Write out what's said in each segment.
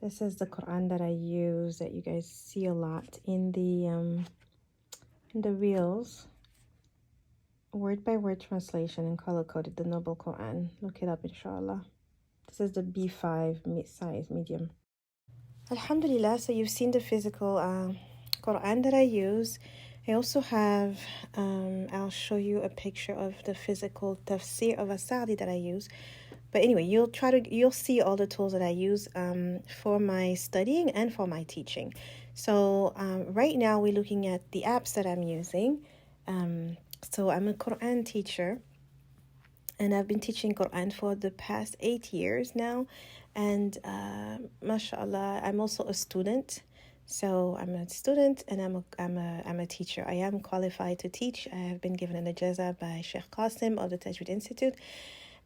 This is the Quran that I use that you guys see a lot in the reels. Word by word translation and color coded, the Noble Quran. Look it up, inshallah. This is the B5 size, medium. Alhamdulillah, so you've seen the physical Quran that I use. I also have, I'll show you a picture of the physical Tafsir of As Sa'di that I use. But anyway, you'll see all the tools that I use for my studying and for my teaching. So right now we're looking at the apps that I'm using. So I'm a Quran teacher, and I've been teaching Quran for the past 8 years now. And mashallah, I'm also a student. So I'm a student and I'm a teacher. I am qualified to teach. I have been given an ijaza by Sheikh Qasim of the Tajweed Institute.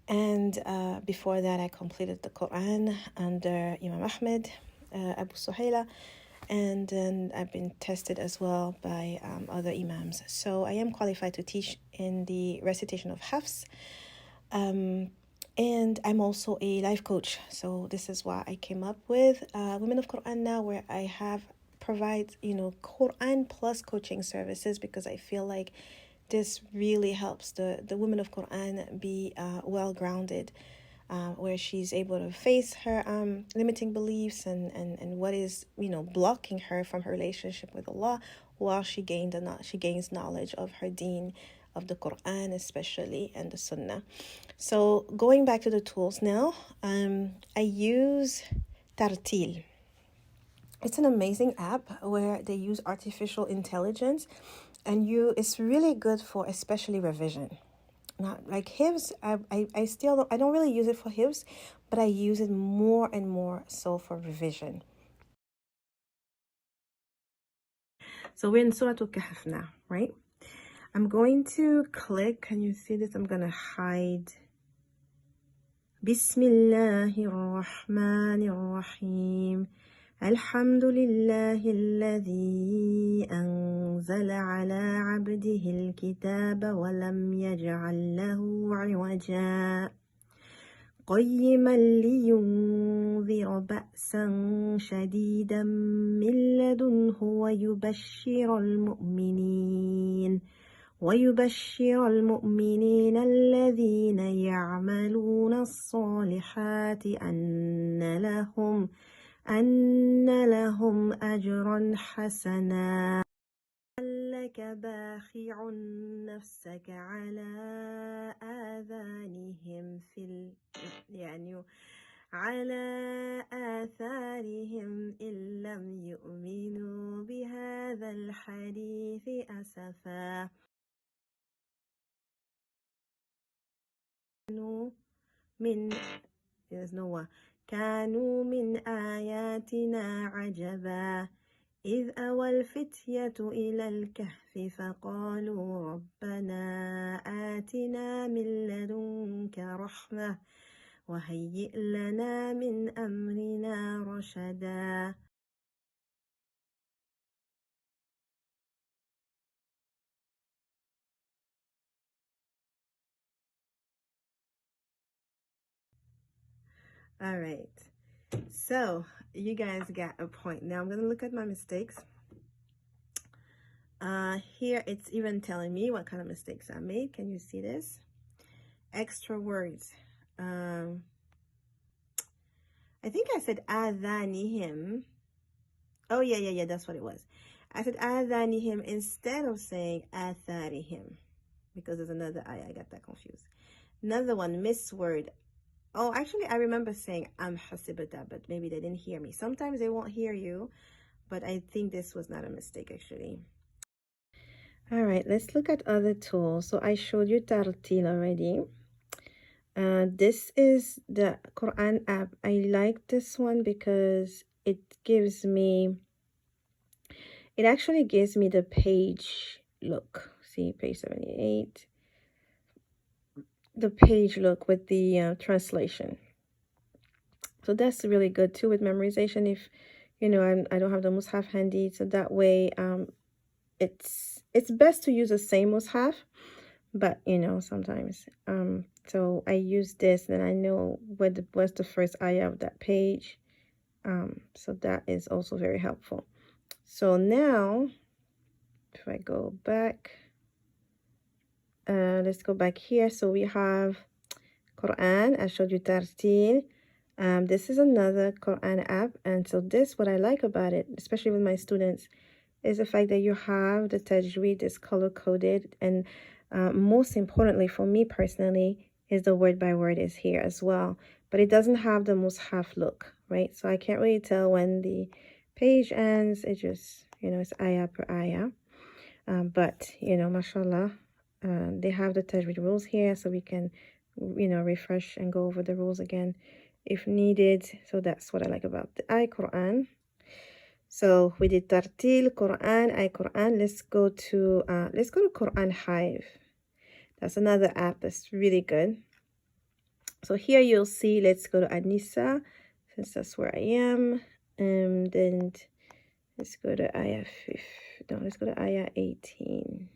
And before that, I completed the Quran under Imam Ahmed, Abu Suhaila. And then I've been tested as well by other imams. So I am qualified to teach in the recitation of Hafs. And I'm also a life coach. So this is why I came up with Women of Quran Now, where I have provide, Quran plus coaching services, because I feel like this really helps the women of Quran be well-grounded, where she's able to face her limiting beliefs and what is, blocking her from her relationship with Allah, while she gains knowledge of her deen, of the Quran especially, and the Sunnah. So going back to the tools now, I use Tartil. It's an amazing app where they use artificial intelligence, and it's really good for especially revision. Not like Hifz, I don't really use it for Hifz, but I use it more and more so for revision. So we're in Surah Al-Kahf now, right? I'm going to click, can you see this? I'm going to hide. Bismillahir Rahmanir Rahim. Alhamdulillahi alladhi anzala ala abdihi al-kitaba wa lam yaj'al lahu 'iwaja. قيما لينذر بأسا شديدا من لدنه ويبشر المؤمنين الذين يعملون الصالحات أن لهم أجرا حسنا. لك باخع نفسك على آذانهم على آثارهم إن لم يؤمنوا بهذا الحديث أسفا. كانوا من آياتنا عجبا إذ أوى الفتية إلى الكهف فقالوا ربنا آتنا من لدنك رحمة وهيئ لنا من أمرنا رشدا. All right, so you guys got a point. Now I'm going to look at my mistakes. Here it's even telling me what kind of mistakes I made. Can you see this? Extra words. I think I said adhanihim. Oh yeah, that's what it was. I said adhanihim instead of saying atharihim, because there's another I got that confused. Another one, misword. Oh, actually, I remember saying hasibata, but maybe they didn't hear me. Sometimes they won't hear you, but I think this was not a mistake, actually. All right, let's look at other tools. So I showed you Tartil already. This is the Quran app. I like this one because it actually gives me the page look. See, page 78. The page look with the translation. So that's really good too with memorization. If I don't have the mushaf handy, so that way it's best to use the same mushaf, but sometimes so I use this and I know what's the first ayah of that page. So that is also very helpful. So now, if I go back, let's go back here. So we have Qur'an. I showed you Tartil. This is another Qur'an app. And so this, what I like about it, especially with my students, is the fact that you have the tajweed is color-coded. And most importantly, for me personally, is the word by word is here as well. But it doesn't have the mushaf look, right? So I can't really tell when the page ends. It just, it's ayah per ayah. But, mashallah, they have the tajweed rules here, so we can, refresh and go over the rules again if needed. So that's what I like about the Quran. So we did Tartil, Quran, Quran. Let's go to Quran Hive. That's another app that's really good. So here you'll see, let's go to An-Nisa, since that's where I am. And then let's go to ayah 5. No, let's go to ayah 18.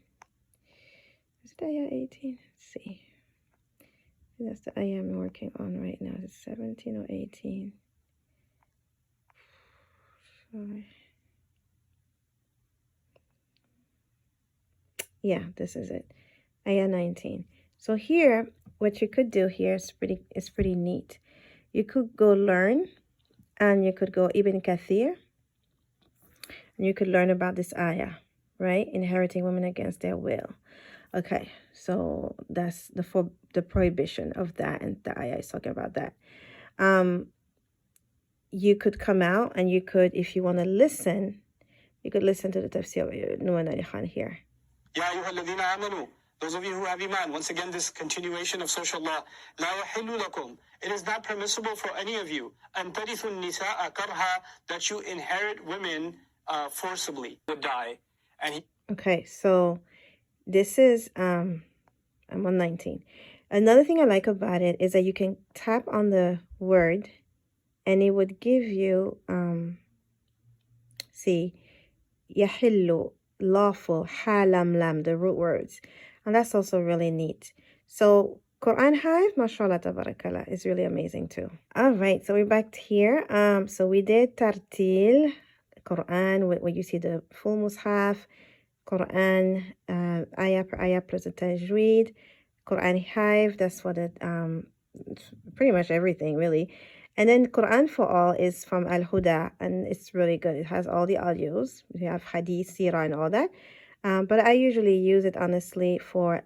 Is it ayah 18? Let's see. That's the ayah I'm working on right now. Is it 17 or 18? Sorry. Yeah, this is it. Ayah 19. So here, what you could do here is pretty neat. You could go learn, and you could go Ibn Kathir, and you could learn about this ayah, right? Inheriting women against their will. Okay, so that's the prohibition of that, and the ayah is talking about that. You could come out, and you could, if you want to listen, you could listen to the Tafsir of Numan Khan here. Ya ayyuhalladhina amanu, those of you who have iman, once again this continuation of social law. La yahillu lakum, it is not permissible for any of you, an tarithu nisaa karha, that you inherit women forcibly, would die. And okay, so this is I'm on 19. Another thing I like about it is that you can tap on the word, and it would give you see, yahillu, lawful, halam lam, the root words. And that's also really neat. So Quran Hive, mashallah tabarakallah, is really amazing too. All right, so we're back here. So we did Tartil, Quran, where you see the full mushaf, Quran, ayah per ayah plus the tajweed, Quran Hive, that's for the, pretty much everything really. And then Quran for All is from Al-Huda, and it's really good. It has all the audios. We have hadith, sirah, and all that. But I usually use it, honestly, for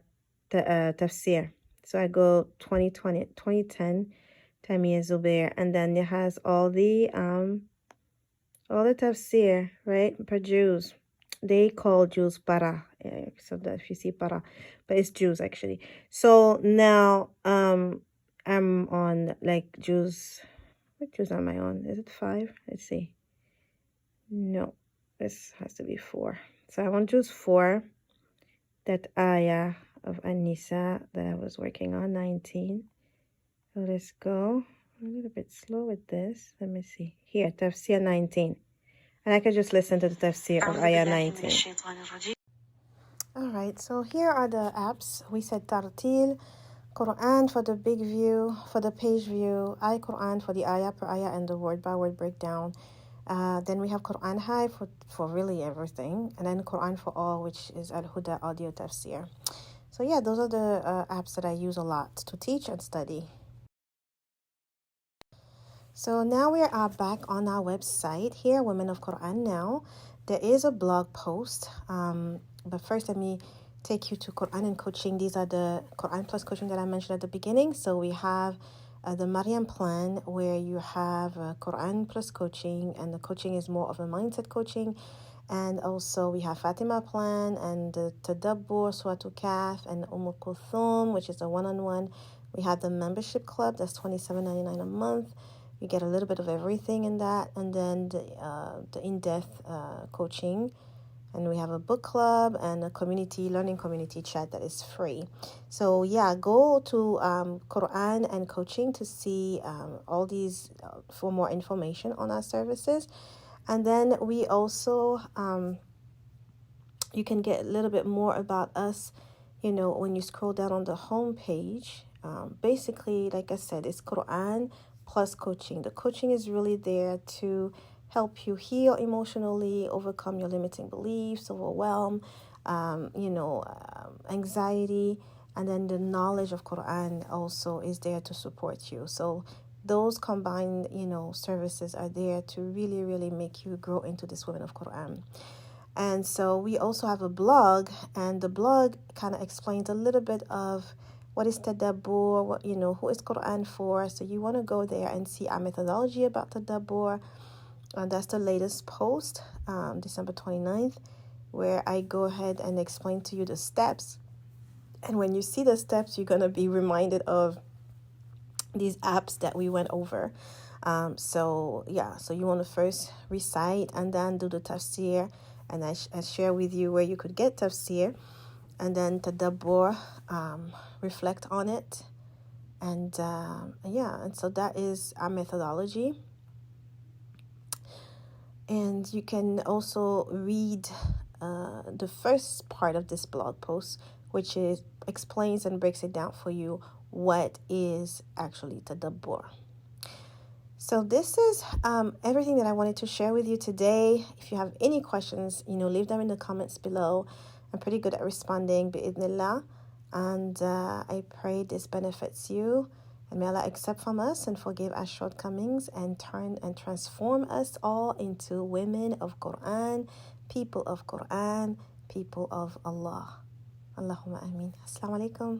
the tafsir. So I go 2010, Tamir Zubair, and then it has all the tafsir, right, per Jews. They call Jews para, so that if you see para, but it's Jews actually. So now I'm on like Jews. What Jews am I on? Is it 5? Let's see. No, this has to be 4. So I want Jews 4. That ayah of An-Nisa that I was working on, 19. So let's go. I'm a little bit slow with this. Let me see. Here, Tafsir 19. And I could just listen to the Tafsir of ayah 19. All right, so here are the apps. We said Tartil, Quran for the big view, for the page view, Quran for the ayah per ayah and the word by word breakdown. Then we have Quran High for really everything. And then Quran for All, which is Al-Huda Audio Tafsir. So yeah, those are the apps that I use a lot to teach and study. So now we are back on our website here, Women of Quran Now. There is a blog post, but first let me take you to Quran and coaching. These are the Quran plus coaching that I mentioned at the beginning. So we have the Maryam plan, where you have Quran plus coaching, and the coaching is more of a mindset coaching. And also we have Fatima plan and the Tadabbur, Suratul Kahf, and Kulthum, which is a one-on-one. We have the membership club, that's $27.99 a month. You get a little bit of everything in that. And then the in-depth coaching. And we have a book club and a learning community chat that is free. So yeah, go to Quran and coaching to see all these for more information on our services. And then we also, you can get a little bit more about us, when you scroll down on the home page. Basically, like I said, it's Quran plus coaching. The coaching is really there to help you heal emotionally, overcome your limiting beliefs, overwhelm, anxiety, and then the knowledge of Qur'an also is there to support you. So those combined, services are there to really, really make you grow into this woman of Qur'an. And so we also have a blog, and the blog kind of explains a little bit of what is tadabbur, who is Qur'an for. So you want to go there and see our methodology about tadabbur. And that's the latest post, December 29th, where I go ahead and explain to you the steps. And when you see the steps, you're going to be reminded of these apps that we went over. So you want to first recite and then do the tafsir. And I share with you where you could get tafsir. And then tadabbur, reflect on it. And so that is our methodology. And you can also read the first part of this blog post, which explains and breaks it down for you what is actually tadabbur. So this is everything that I wanted to share with you today. If you have any questions, leave them in the comments below. I'm pretty good at responding, bi'idhnillah. And I pray this benefits you. And may Allah accept from us and forgive our shortcomings and turn and transform us all into women of Qur'an, people of Qur'an, people of Allah. Allahumma ameen. Assalamu alaikum.